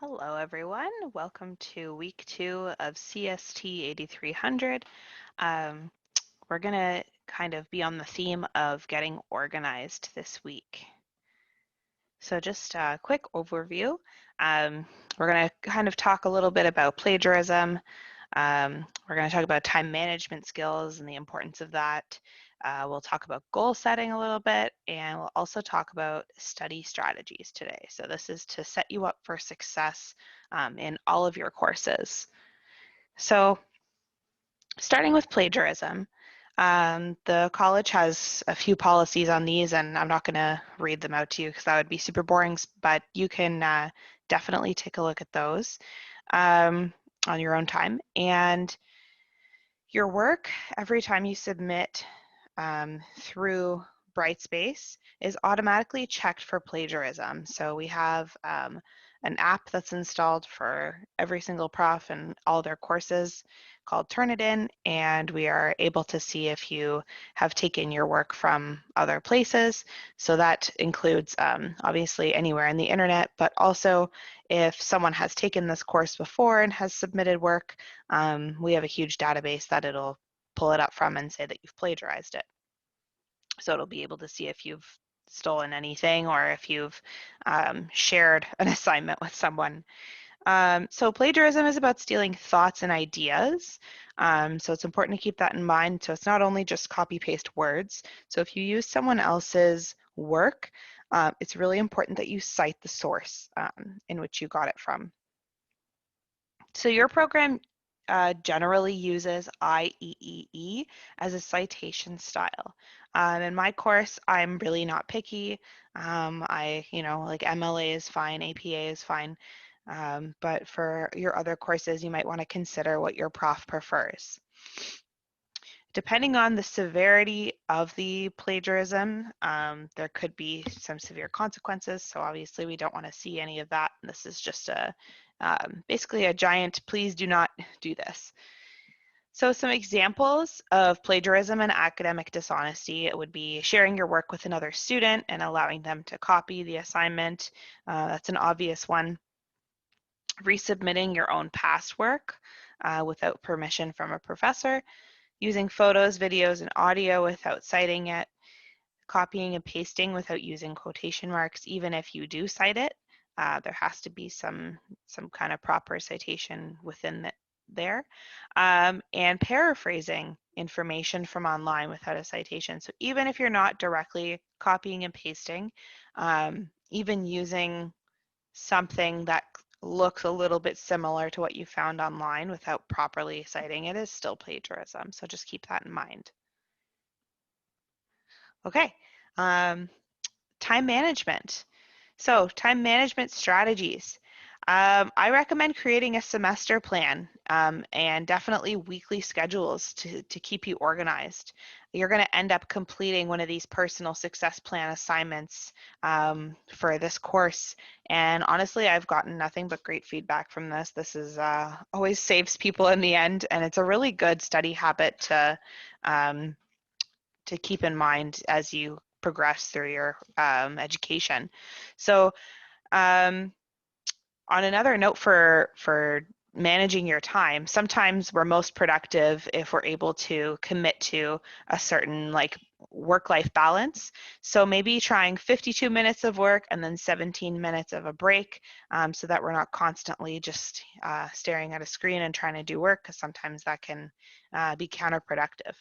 Hello, everyone. Welcome to week 2 of CST 8300. Um, we're going to kind of be on the theme of getting organized this week. So just a quick overview. We're going to kind of talk a little bit about plagiarism. We're going to talk about time management skills and the importance of that. We'll talk about goal setting a little bit, and we'll also talk about study strategies today. So this is to set you up for success in all of your courses. So starting with plagiarism, the college has a few policies on these, and I'm not going to read them out to you because that would be super boring, but you can definitely take a look at those on your own time. And your work, every time you submit through Brightspace, is automatically checked for plagiarism. So we have an app that's installed for every single prof and all their courses called Turnitin, and we are able to see if you have taken your work from other places. So that includes obviously anywhere on the internet, but also if someone has taken this course before and has submitted work, we have a huge database that it'll pull it up from and say that you've plagiarized it. So it'll be able to see if you've stolen anything or if you've shared an assignment with someone. So plagiarism is about stealing thoughts and ideas. So it's important to keep that in mind. So it's not only just copy paste words. So if you use someone else's work, it's really important that you cite the source in which you got it from. So your program generally uses IEEE as a citation style. In my course, I'm really not picky. Like MLA is fine, APA is fine. But for your other courses, you might want to consider what your prof prefers. Depending on the severity of the plagiarism, there could be some severe consequences. So obviously we don't want to see any of that. This is just basically a giant, please do not do this. So some examples of plagiarism and academic dishonesty, it would be sharing your work with another student and allowing them to copy the assignment. That's an obvious one. Resubmitting your own past work without permission from a professor, using photos, videos, and audio without citing it, copying and pasting without using quotation marks, even if you do cite it. There has to be some kind of proper citation within there. And paraphrasing information from online without a citation. So even if you're not directly copying and pasting, even using something that looks a little bit similar to what you found online without properly citing it is still plagiarism. So just keep that in mind. Okay, time management. So time management strategies. I recommend creating a semester plan and definitely weekly schedules to keep you organized. You're going to end up completing one of these personal success plan assignments for this course. And honestly, I've gotten nothing but great feedback from this. This is always saves people in the end, and it's a really good study habit to keep in mind as you progress through your education. So on another note for managing your time, sometimes we're most productive if we're able to commit to a certain like work-life balance. So maybe trying 52 minutes of work and then 17 minutes of a break so that we're not constantly just staring at a screen and trying to do work, because sometimes that can be counterproductive.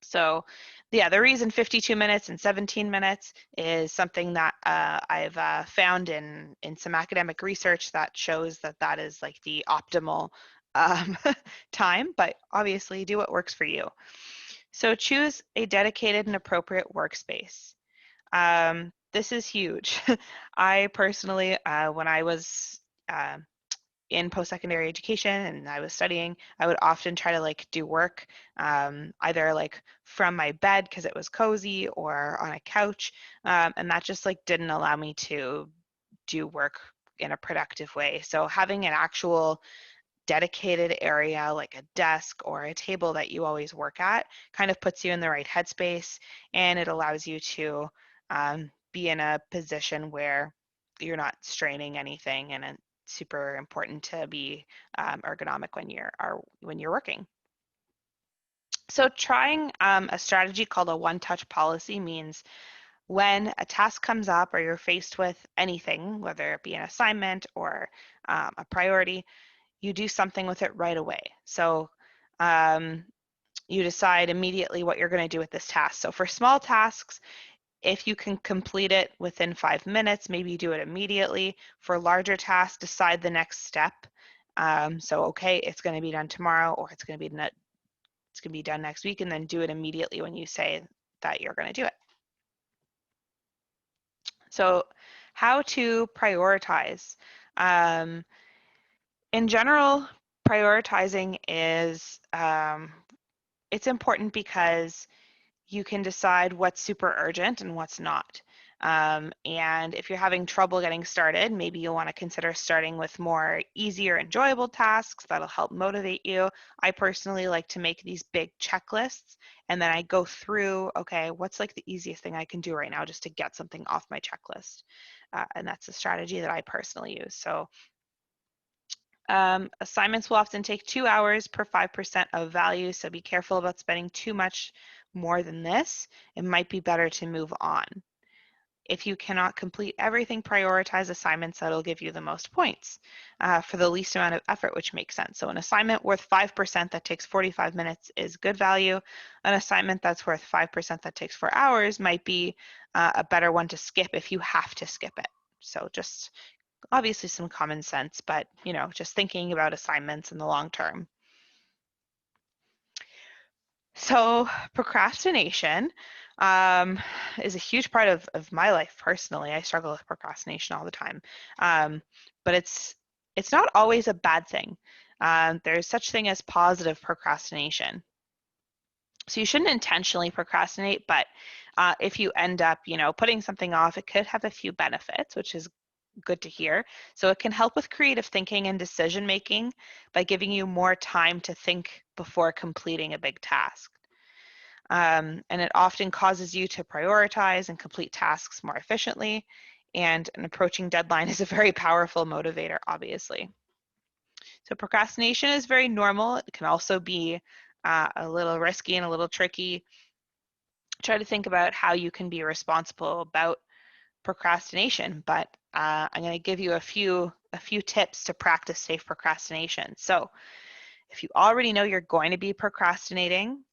So yeah, the reason 52 minutes and 17 minutes is something that I've found in some academic research that shows that that is like the optimal um, time, but obviously do what works for you. So choose a dedicated and appropriate workspace. This is huge. I personally, when I was uh, in post-secondary education and I was studying, I would often try to like do work either like from my bed because it was cozy or on a couch. And that just like didn't allow me to do work in a productive way. So having an actual dedicated area like a desk or a table that you always work at kind of puts you in the right headspace, and it allows you to be in a position where you're not straining anything, and super important to be ergonomic when you're working. So trying a strategy called a one-touch policy means when a task comes up or you're faced with anything, whether it be an assignment or a priority, you do something with it right away. So you decide immediately what you're going to do with this task. So for small tasks, if you can complete it within 5 minutes, maybe do it immediately. For larger tasks, decide the next step. So okay, it's going to be done tomorrow, or it's going to be done next week, and then do it immediately when you say that you're going to do it. So how to prioritize. In general, prioritizing is it's important because you can decide what's super urgent and what's not. And if you're having trouble getting started, maybe you'll want to consider starting with more easier, enjoyable tasks that'll help motivate you. I personally like to make these big checklists, and then I go through, okay, what's like the easiest thing I can do right now just to get something off my checklist. And that's a strategy that I personally use. So assignments will often take 2 hours per 5% of value, so be careful about spending too much more than this. It might be better to move on. If you cannot complete everything, prioritize assignments that'll give you the most points for the least amount of effort, which makes sense. So an assignment worth 5% that takes 45 minutes is good value. An assignment that's worth 5% that takes 4 hours might be a better one to skip if you have to skip it. So just obviously some common sense, but just thinking about assignments in the long term. So procrastination is a huge part of my life personally. I struggle with procrastination all the time, but it's not always a bad thing. There's such thing as positive procrastination. So you shouldn't intentionally procrastinate, but if you end up, putting something off, it could have a few benefits, which is good to hear. So it can help with creative thinking and decision making by giving you more time to think before completing a big task. And it often causes you to prioritize and complete tasks more efficiently. And an approaching deadline is a very powerful motivator, obviously. So procrastination is very normal. It can also be a little risky and a little tricky. Try to think about how you can be responsible about procrastination, but I'm going to give you a few tips to practice safe procrastination. So if you already know you're going to be procrastinating,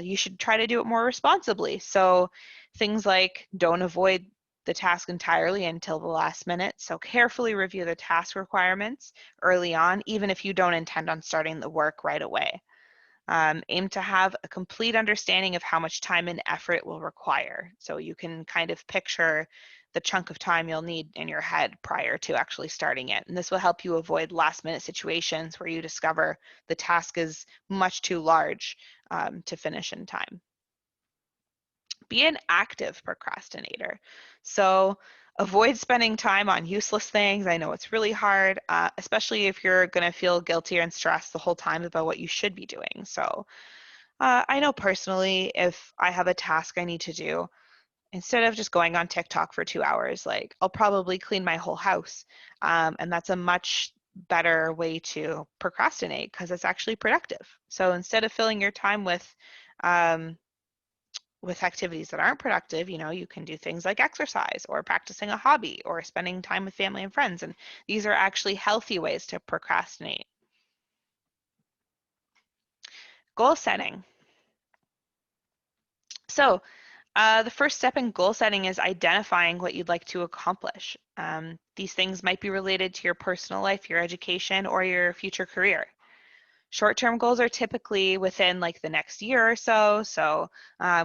you should try to do it more responsibly. So things like don't avoid the task entirely until the last minute. So carefully review the task requirements early on, even if you don't intend on starting the work right away. Aim to have a complete understanding of how much time and effort it will require. So you can kind of picture the chunk of time you'll need in your head prior to actually starting it. And this will help you avoid last minute situations where you discover the task is much too large to finish in time. Be an active procrastinator. So avoid spending time on useless things. I know it's really hard, especially if you're going to feel guilty and stressed the whole time about what you should be doing. So I know personally, if I have a task I need to do, instead of just going on TikTok for 2 hours, like I'll probably clean my whole house. And that's a much better way to procrastinate because it's actually productive. So instead of filling your time um, with activities that aren't productive, you can do things like exercise or practicing a hobby or spending time with family and friends. And these are actually healthy ways to procrastinate. Goal setting. So the first step in goal setting is identifying what you'd like to accomplish. These things might be related to your personal life, your education, or your future career. Short-term goals are typically within like the next year or so. So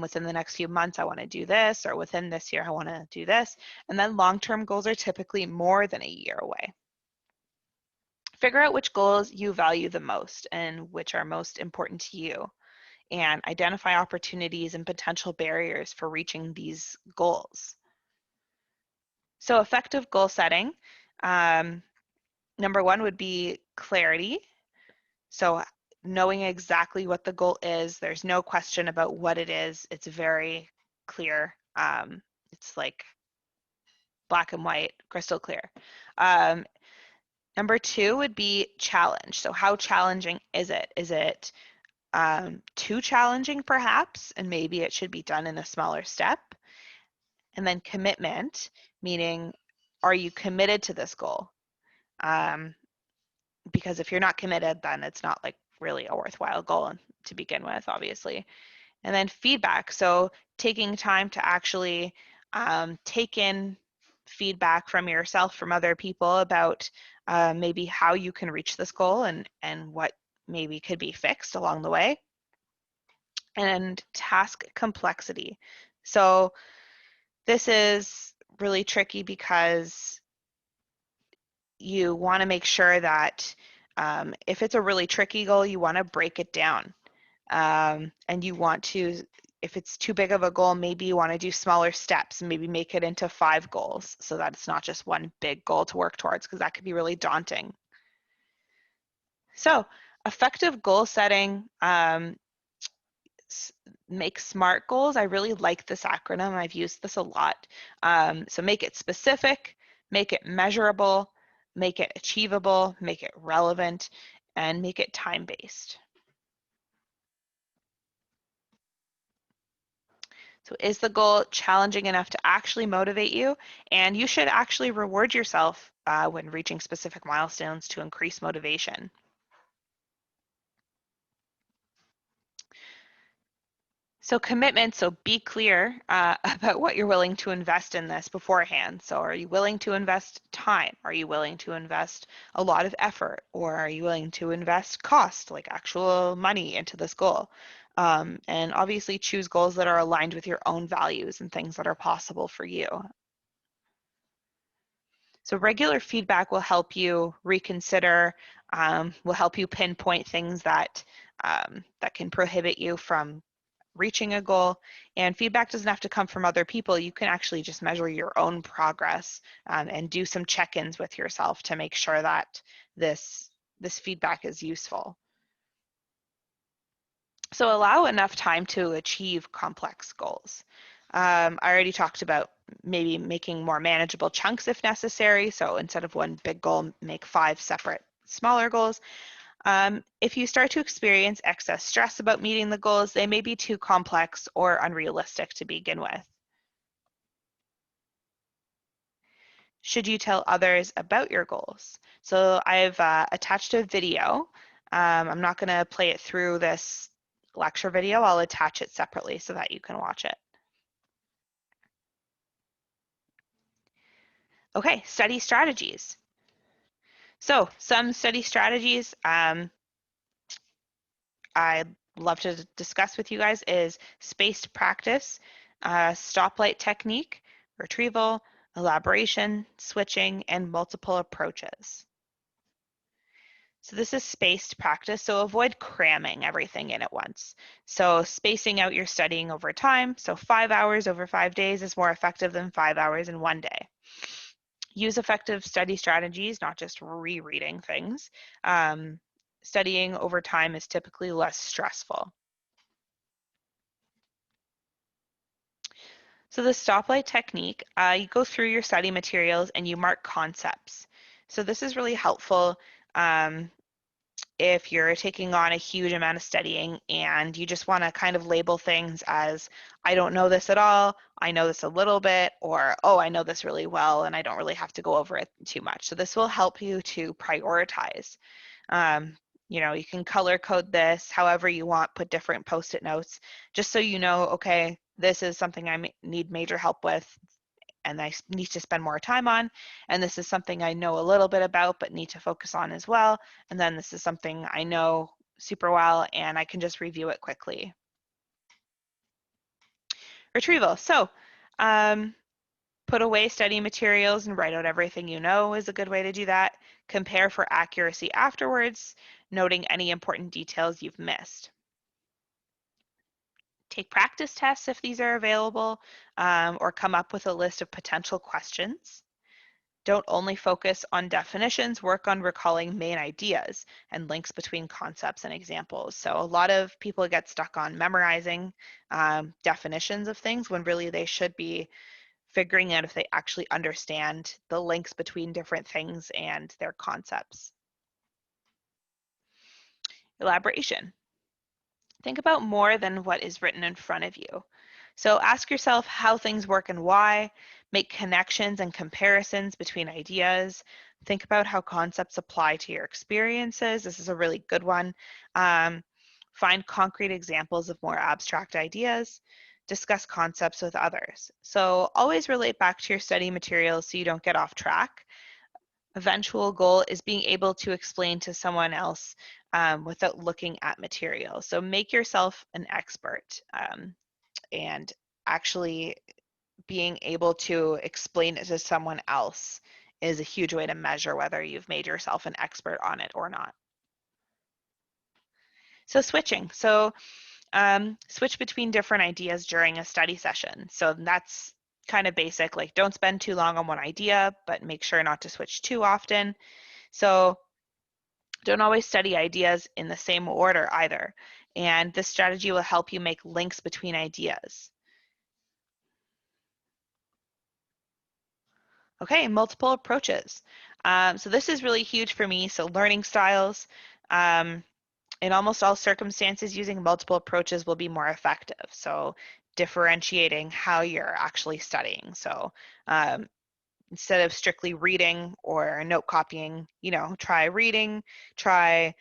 within the next few months, I want to do this, or within this year, I want to do this. And then long-term goals are typically more than a year away. Figure out which goals you value the most and which are most important to you, and identify opportunities and potential barriers for reaching these goals. So effective goal setting, number one would be clarity. So knowing exactly what the goal is, there's no question about what it is. It's very clear. It's like black and white, crystal clear. Number 2 would be challenge. So how challenging is it? Is it too challenging perhaps, and maybe it should be done in a smaller step? And then commitment, meaning are you committed to this goal? Because if you're not committed, then it's not like really a worthwhile goal to begin with, obviously. And then feedback. So taking time to actually take in feedback from yourself, from other people about maybe how you can reach this goal and what maybe could be fixed along the way. And task complexity. So this is really tricky because you want to make sure that if it's a really tricky goal, you want to break it down. And you want to, if it's too big of a goal, maybe you want to do smaller steps and maybe make it into 5 goals so that it's not just one big goal to work towards, because that could be really daunting. So effective goal setting, make SMART goals. I really like this acronym. I've used this a lot. So make it specific, make it measurable, make it achievable, make it relevant, and make it time-based. So is the goal challenging enough to actually motivate you? And you should actually reward yourself when reaching specific milestones to increase motivation. So commitment, so be clear about what you're willing to invest in this beforehand. So are you willing to invest time? Are you willing to invest a lot of effort? Or are you willing to invest cost, like actual money into this goal? And obviously choose goals that are aligned with your own values and things that are possible for you. So regular feedback will help you reconsider, will help you pinpoint things that that can prohibit you from reaching a goal. And feedback doesn't have to come from other people. You can actually just measure your own progress and do some check-ins with yourself to make sure that this feedback is useful. So allow enough time to achieve complex goals. I already talked about maybe making more manageable chunks if necessary. So instead of one big goal, make 5 separate smaller goals. If you start to experience excess stress about meeting the goals, they may be too complex or unrealistic to begin with. Should you tell others about your goals? So I've attached a video. I'm not going to play it through this lecture video. I'll attach it separately so that you can watch it. Okay, study strategies. So some study strategies I'd love to discuss with you guys is spaced practice, stoplight technique, retrieval, elaboration, switching, and multiple approaches. So this is spaced practice, so avoid cramming everything in at once. So spacing out your studying over time, so 5 hours over 5 days is more effective than 5 hours in one day. Use effective study strategies, not just rereading things. Studying over time is typically less stressful. So the stoplight technique, you go through your study materials and you mark concepts. So this is really helpful if you're taking on a huge amount of studying and you just want to kind of label things as, I don't know this at all, I know this a little bit, or, oh, I know this really well and I don't really have to go over it too much. So this will help you to prioritize. You know, you can color code this however you want, put different post-it notes, just so you know, okay, this is something I need major help with and I need to spend more time on. And this is something I know a little bit about, but need to focus on as well. And then this is something I know super well and I can just review it quickly. Retrieval. So put away study materials and write out everything you know is a good way to do that. Compare for accuracy afterwards, noting any important details you've missed. Take practice tests if these are available, or come up with a list of potential questions. Don't only focus on definitions, work on recalling main ideas and links between concepts and examples. So a lot of people get stuck on memorizing definitions of things when really they should be figuring out if they actually understand the links between different things and their concepts. Elaboration. Think about more than what is written in front of you. So ask yourself how things work and why. Make connections and comparisons between ideas. Think about how concepts apply to your experiences. This is a really good one. Find concrete examples of more abstract ideas. Discuss concepts with others. So always relate back to your study materials so you don't get off track. Eventual goal is being able to explain to someone else without looking at material. So make yourself an expert and actually being able to explain it to someone else is a huge way to measure whether you've made yourself an expert on it or not. So switching. So switch between different ideas during a study session. So that's kind of basic, like don't spend too long on one idea, but make sure not to switch too often. So don't always study ideas in the same order either. And this strategy will help you make links between ideas. Okay, multiple approaches. So this is really huge for me. So learning styles. In almost all circumstances, using multiple approaches will be more effective. So differentiating how you're actually studying. So instead of strictly reading or note copying, try reading, try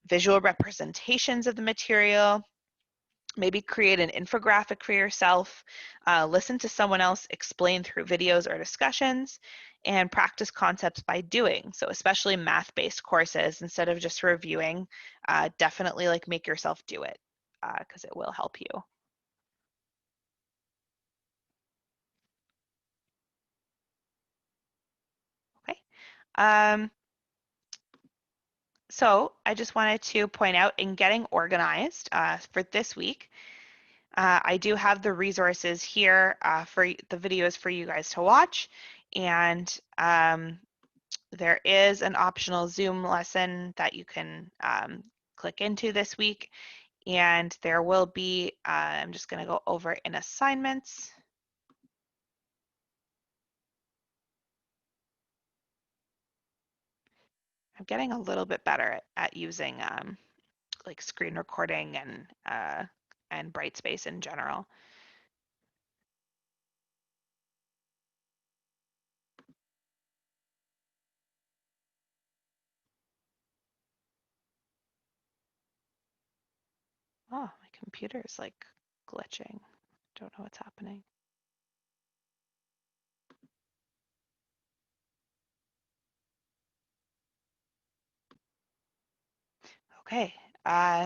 visual representations of the material, maybe create an infographic for yourself, listen to someone else explain through videos or discussions, and practice concepts by doing. So especially math-based courses, instead of just reviewing, definitely like make yourself do it because it will help you. Okay. So I just wanted to point out in getting organized for this week, I do have the resources here for the videos for you guys to watch. And there is an optional Zoom lesson that you can click into this week. And there will be, I'm just going to go over in assignments. I'm getting a little bit better at using like screen recording and Brightspace in general. Oh, my computer is like glitching. Don't know what's happening. Okay,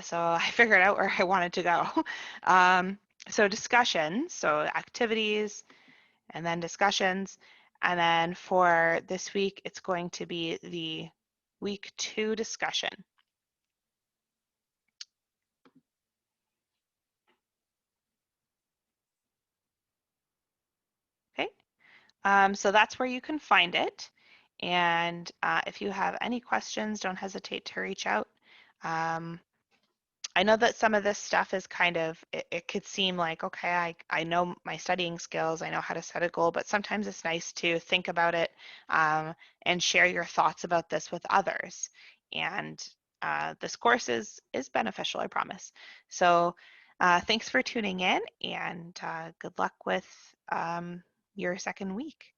so I figured out where I wanted to go. So discussions, so activities, and then discussions. And then for this week, it's going to be the week 2 discussion. Okay, so that's where you can find it. And if you have any questions, don't hesitate to reach out. I know that some of this stuff is kind of, it could seem like, okay, I know my studying skills, I know how to set a goal, but sometimes it's nice to think about it and share your thoughts about this with others. And this course is beneficial, I promise. So thanks for tuning in and good luck with your second week.